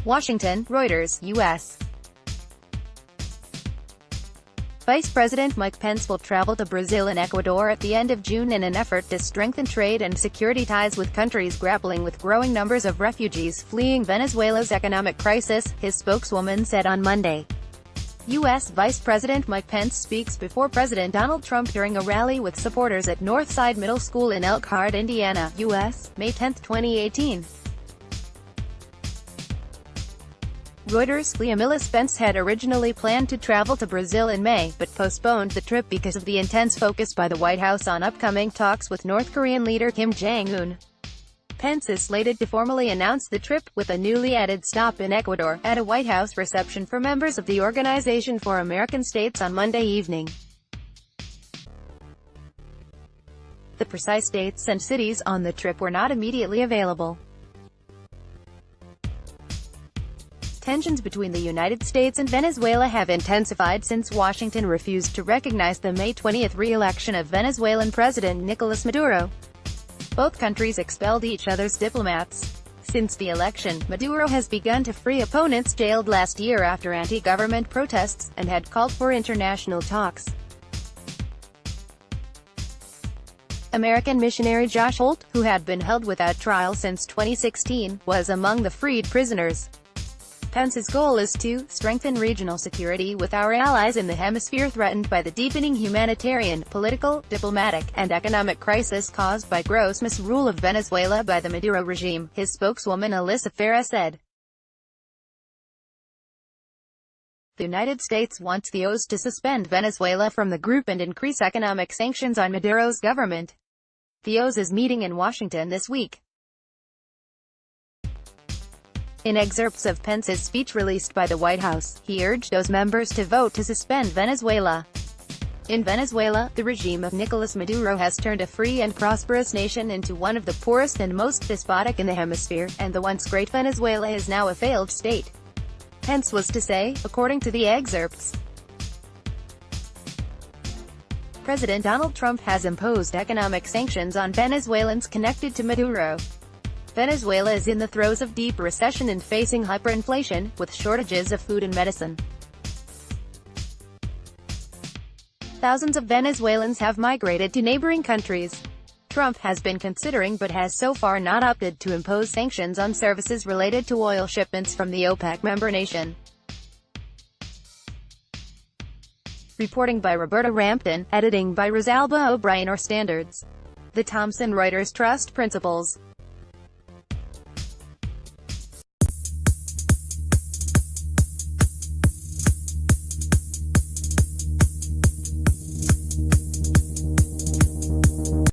Washington, Reuters, U.S. Vice President Mike Pence will travel to Brazil and Ecuador at the end of June in an effort to strengthen trade and security ties with countries grappling with growing numbers of refugees fleeing Venezuela's economic crisis, his spokeswoman said on Monday. U.S. Vice President Mike Pence speaks before President Donald Trump during a rally with supporters at Northside Middle School in Elkhart, Indiana, U.S., May 10, 2018. Reuters. Leah MillisPence had originally planned to travel to Brazil in May, but postponed the trip because of the intense focus by the White House on upcoming talks with North Korean leader Kim Jong-un. Pence is slated to formally announce the trip, with a newly added stop in Ecuador, at a White House reception for members of the Organization for American States on Monday evening. The precise dates and cities on the trip were not immediately available. Tensions between the United States and Venezuela have intensified since Washington refused to recognize the May 20 re-election of Venezuelan President Nicolas Maduro. Both countries expelled each other's diplomats. Since the election, Maduro has begun to free opponents jailed last year after anti-government protests, and had called for international talks. American missionary Josh Holt, who had been held without trial since 2016, was among the freed prisoners. Pence's goal is to strengthen regional security with our allies in the hemisphere threatened by the deepening humanitarian, political, diplomatic, and economic crisis caused by gross misrule of Venezuela by the Maduro regime, his spokeswoman Alyssa Farah said. The United States wants the US to suspend Venezuela from the group and increase economic sanctions on Maduro's government. The US is meeting in Washington this week. In excerpts of Pence's speech released by the White House, he urged those members to vote to suspend Venezuela. In Venezuela, the regime of Nicolas Maduro has turned a free and prosperous nation into one of the poorest and most despotic in the hemisphere, and the once great Venezuela is now a failed state. Pence was to say, according to the excerpts. President Donald Trump has imposed economic sanctions on Venezuelans connected to Maduro. Venezuela is in the throes of deep recession and facing hyperinflation, with shortages of food and medicine. Thousands of Venezuelans have migrated to neighboring countries. Trump has been considering but has so far not opted to impose sanctions on services related to oil shipments from the OPEC member nation. Reporting by Roberta Rampton, editing by Rosalba O'Brien. Standards. The Thomson Reuters Trust Principles.